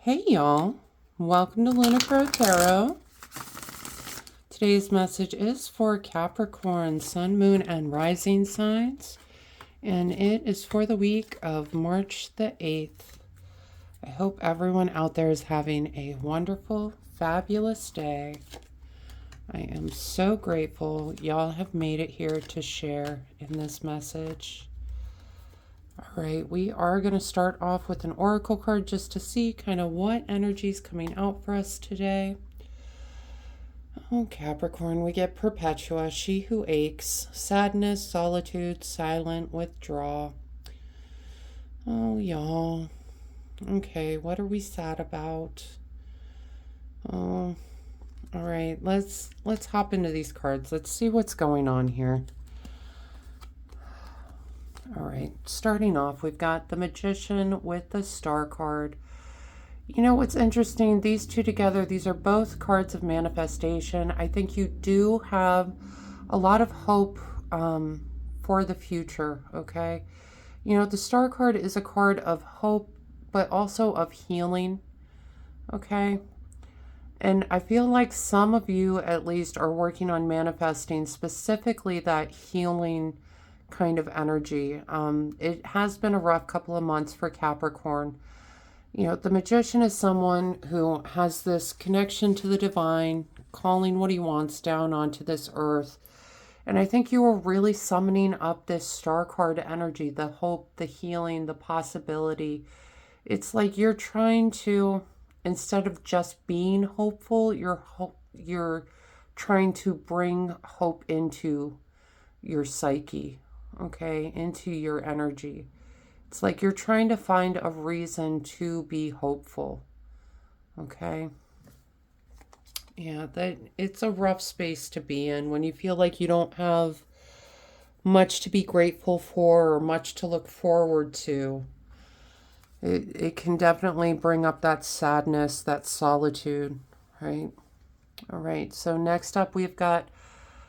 Hey y'all, welcome to Lunar Tarot. Today's message is for Capricorn, Sun, Moon, and Rising signs, and it is for the week of March the 8th. I hope everyone out there is having a wonderful, fabulous day. I am so grateful y'all have made it here to share in this message. All right, we are going to start off with an oracle card just to see kind of what energy is coming out for us today. Oh, Capricorn, we get Perpetua, she who aches, sadness, solitude, silent, withdrawal. Oh, y'all. Okay, what are we sad about? Oh, all right, let's hop into these cards. Let's see what's going on here. All right, starting off, we've got the Magician with the Star card. You know what's interesting? These two together, these are both cards of manifestation. I think you do have a lot of hope for the future, okay? You know, the Star card is a card of hope, but also of healing, okay? And I feel like some of you, at least, are working on manifesting specifically that healing kind of energy. It has been a rough couple of months for Capricorn. You know, the Magician is someone who has this connection to the divine, calling what he wants down onto this earth. And I think you are really summoning up this Star card energy, the hope, the healing, the possibility. It's like you're trying to, instead of just being hopeful, you're trying to bring hope into your psyche, okay, into your energy. It's like you're trying to find a reason to be hopeful, okay? Yeah, that it's a rough space to be in when you feel like you don't have much to be grateful for or much to look forward to. It can definitely bring up that sadness, that solitude, right? All right, so next up we've got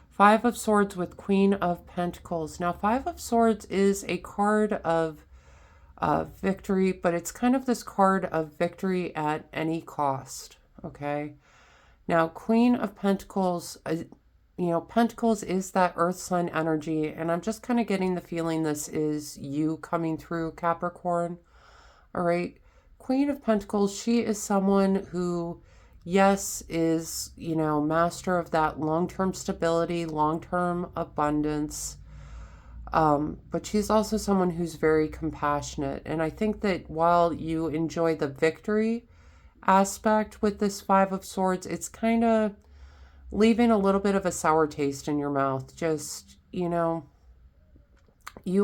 Five of Swords with Queen of Pentacles. Now, Five of Swords is a card of victory, but it's kind of this card of victory at any cost, okay? Now, Queen of Pentacles, Pentacles is that earth sign energy, and I'm just kind of getting the feeling this is you coming through, Capricorn, all right? Queen of Pentacles, she is someone who, yes, is, master of that long-term stability, long-term abundance, but she's also someone who's very compassionate. And I think that while you enjoy the victory aspect with this Five of Swords, it's kind of leaving a little bit of a sour taste in your mouth. Just, you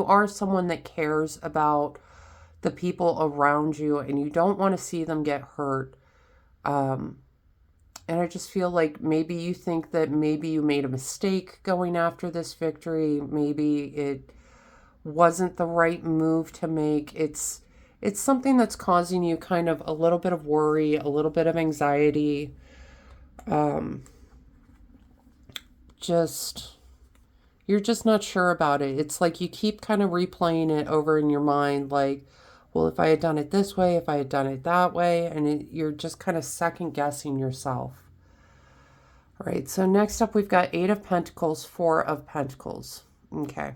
are someone that cares about the people around you and you don't want to see them get hurt. And I just feel like maybe you think that maybe you made a mistake going after this victory. Maybe it wasn't the right move to make. It's something that's causing you kind of a little bit of worry, a little bit of anxiety. You're just not sure about it. It's like you keep kind of replaying it over in your mind, like, well, if I had done it this way, if I had done it that way, and you're just kind of second guessing yourself. All right, so next up we've got Eight of Pentacles, Four of Pentacles. Okay.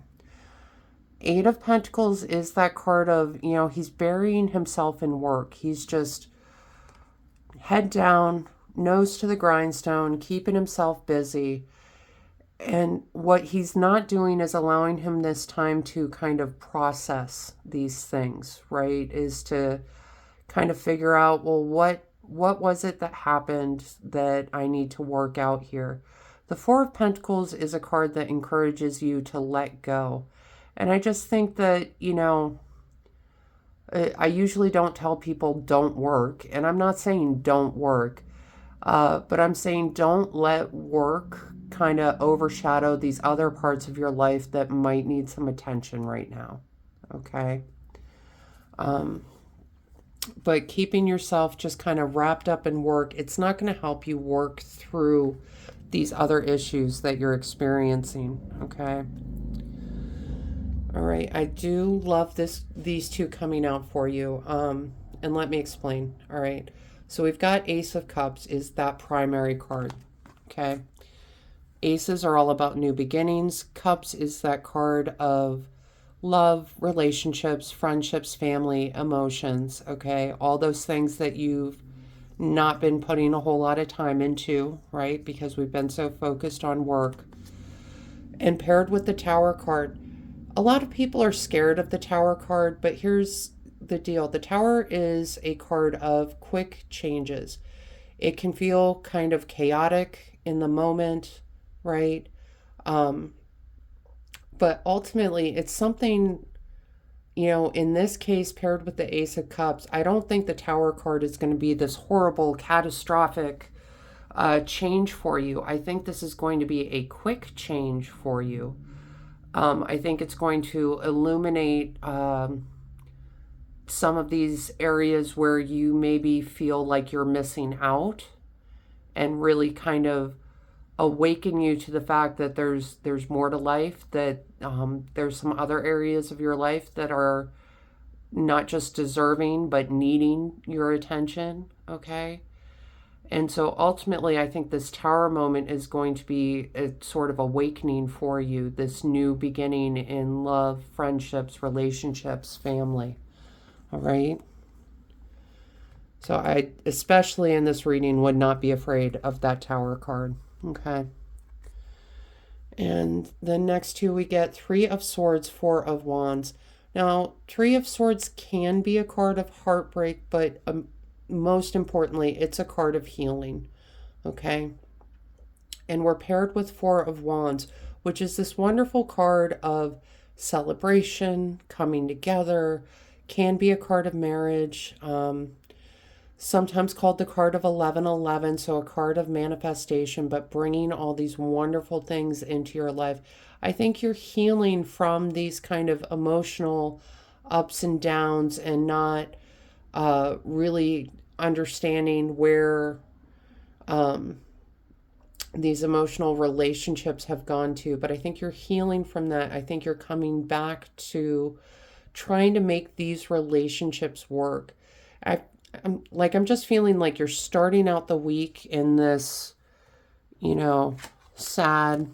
Eight of Pentacles is that card of, he's burying himself in work. He's just head down, nose to the grindstone, keeping himself busy. And what he's not doing is allowing him this time to kind of process these things, right? Is to kind of figure out, well, what was it that happened that I need to work out here? The Four of Pentacles is a card that encourages you to let go. And I just think that, I usually don't tell people don't work. And I'm not saying don't work, but I'm saying don't let work kind of overshadow these other parts of your life that might need some attention right now, okay? But keeping yourself just kind of wrapped up in work, it's not going to help you work through these other issues that you're experiencing, okay? All right, I do love these two coming out for you. And let me explain. All right. So we've got Ace of Cups is that primary card. Okay. Aces are all about new beginnings. Cups is that card of love, relationships, friendships, family, emotions. Okay. All those things that you've not been putting a whole lot of time into, right? Because we've been so focused on work. And paired with the Tower card, a lot of people are scared of the Tower card, but here's the deal. The Tower is a card of quick changes. It can feel kind of chaotic in the moment, right? Um, but ultimately, it's something, in this case, paired with the Ace of Cups, I don't think the Tower card is going to be this horrible, catastrophic change for you. I think this is going to be a quick change for you. I think it's going to illuminate some of these areas where you maybe feel like you're missing out, and really kind of awaken you to the fact that there's more to life, that there's some other areas of your life that are not just deserving but needing your attention. Okay. And so ultimately, I think this Tower moment is going to be a sort of awakening for you, this new beginning in love, friendships, relationships, family. All right. So I, especially in this reading, would not be afraid of that Tower card. Okay. And the next two we get Three of Swords, Four of Wands. Now, Three of Swords can be a card of heartbreak, but most importantly, it's a card of healing. Okay. And we're paired with Four of Wands, which is this wonderful card of celebration, coming together, can be a card of marriage, sometimes called the card of 1111, so a card of manifestation, but bringing all these wonderful things into your life. I think you're healing from these kind of emotional ups and downs, and not really understanding where these emotional relationships have gone to. But I think you're healing from that. I think you're coming back to trying to make these relationships work. I'm just feeling like you're starting out the week in this, sad,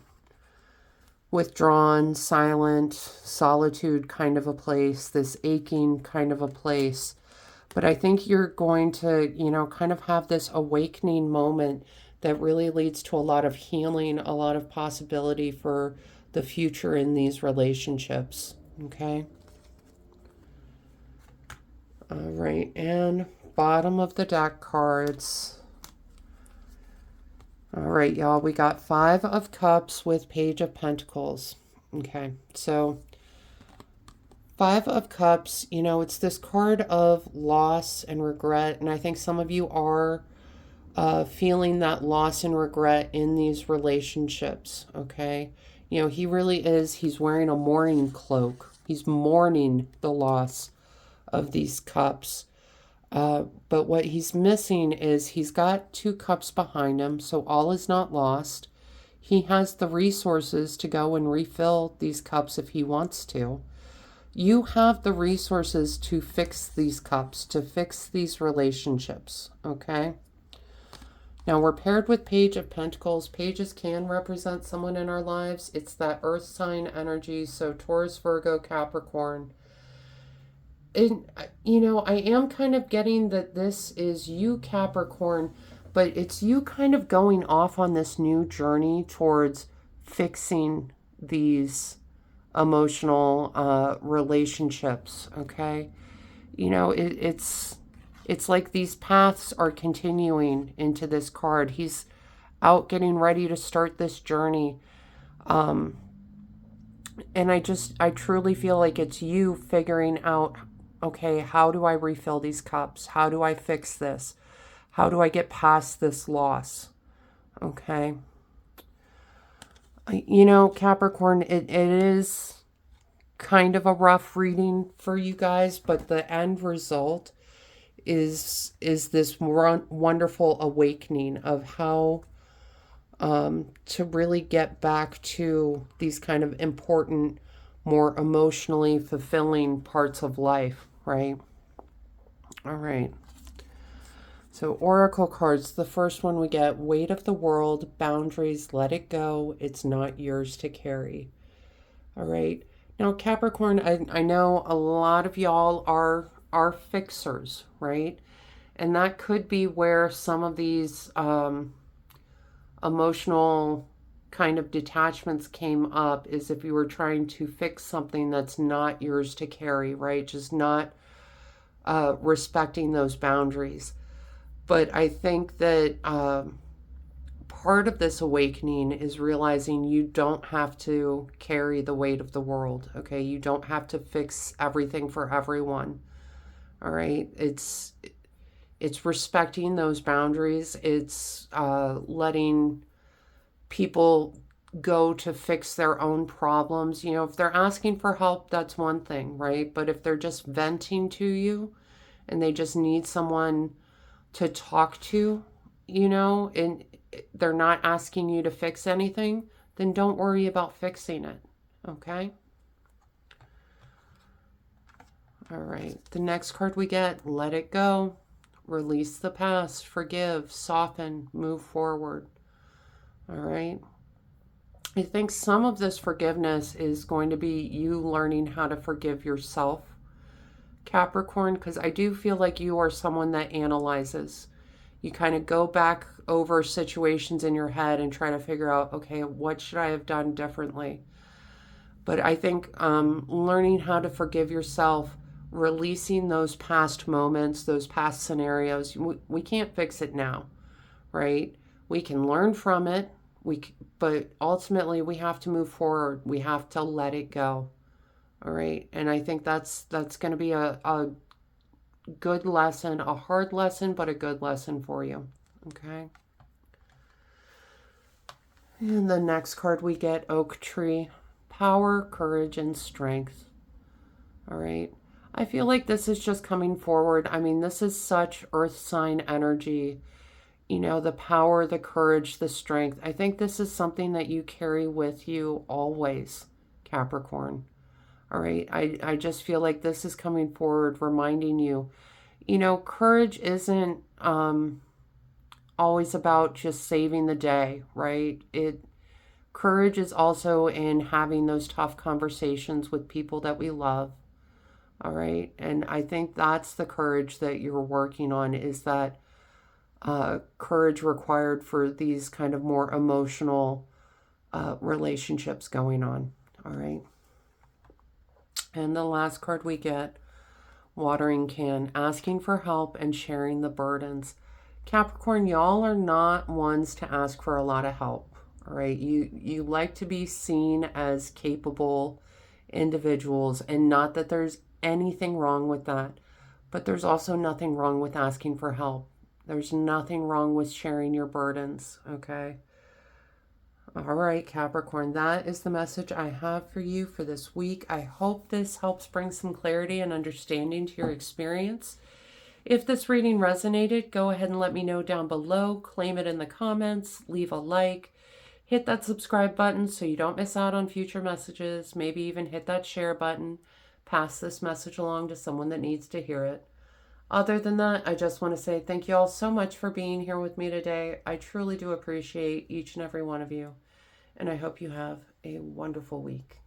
withdrawn, silent, solitude kind of a place, this aching kind of a place. But I think you're going to, kind of have this awakening moment that really leads to a lot of healing, a lot of possibility for the future in these relationships. Okay. All right. And bottom of the deck cards. All right, y'all. We got Five of Cups with Page of Pentacles. Okay. So Five of Cups, it's this card of loss and regret. And I think some of you are feeling that loss and regret in these relationships. Okay. He really is. He's wearing a mourning cloak. He's mourning the loss of these cups. But what he's missing is he's got two cups behind him. So all is not lost. He has the resources to go and refill these cups if he wants to. You have the resources to fix these cups, to fix these relationships, okay? Now, we're paired with Page of Pentacles. Pages can represent someone in our lives. It's that earth sign energy, so Taurus, Virgo, Capricorn. And, I am kind of getting that this is you, Capricorn, but it's you kind of going off on this new journey towards fixing these emotional relationships, okay? It's like these paths are continuing into this card. He's out getting ready to start this journey. And I truly feel like it's you figuring out, okay, how do I refill these cups? How do I fix this? How do I get past this loss? Okay. Capricorn, it is kind of a rough reading for you guys, but the end result is this wonderful awakening of how to really get back to these kind of important, more emotionally fulfilling parts of life, right? All right. So oracle cards, the first one we get, weight of the world, boundaries, let it go. It's not yours to carry. All right. Now, Capricorn, I know a lot of y'all are fixers, right? And that could be where some of these emotional kind of detachments came up, is if you were trying to fix something that's not yours to carry, right? Just not respecting those boundaries. But I think that part of this awakening is realizing you don't have to carry the weight of the world, okay? You don't have to fix everything for everyone, all right? It's respecting those boundaries. It's letting people go to fix their own problems. You know, if they're asking for help, that's one thing, right? But if they're just venting to you and they just need someone to talk to, you know, and they're not asking you to fix anything, then don't worry about fixing it, okay? All right, the next card we get, let it go. Release the past, forgive, soften, move forward. All right. I think some of this forgiveness is going to be you learning how to forgive yourself, Capricorn, because I do feel like you are someone that analyzes. You kind of go back over situations in your head and try to figure out, okay, what should I have done differently? But I think learning how to forgive yourself, releasing those past moments, those past scenarios, we can't fix it now, right? We can learn from it, but ultimately we have to move forward. We have to let it go, all right? And I think that's going to be a good lesson, a hard lesson, but a good lesson for you, okay? And the next card we get, Oak Tree, power, courage, and strength. All right. I feel like this is just coming forward. I mean, this is such earth sign energy. You know, the power, the courage, the strength. I think this is something that you carry with you always, Capricorn. All right. I just feel like this is coming forward, reminding you, you know, courage isn't always about just saving the day, right? Courage is also in having those tough conversations with people that we love. All right. And I think that's the courage that you're working on, is that courage required for these kind of more emotional relationships going on. All right. And the last card we get, watering can, asking for help and sharing the burdens. Capricorn, y'all are not ones to ask for a lot of help. All right. You like to be seen as capable individuals, and not that there's anything wrong with that, but there's also nothing wrong with asking for help. There's nothing wrong with sharing your burdens, okay? All right, Capricorn, that is the message I have for you for this week. I hope this helps bring some clarity and understanding to your experience. If this reading resonated, go ahead and let me know down below. Claim it in the comments, leave a like, hit that subscribe button so you don't miss out on future messages. Maybe even hit that share button. Pass this message along to someone that needs to hear it. Other than that, I just want to say thank you all so much for being here with me today. I truly do appreciate each and every one of you, and I hope you have a wonderful week.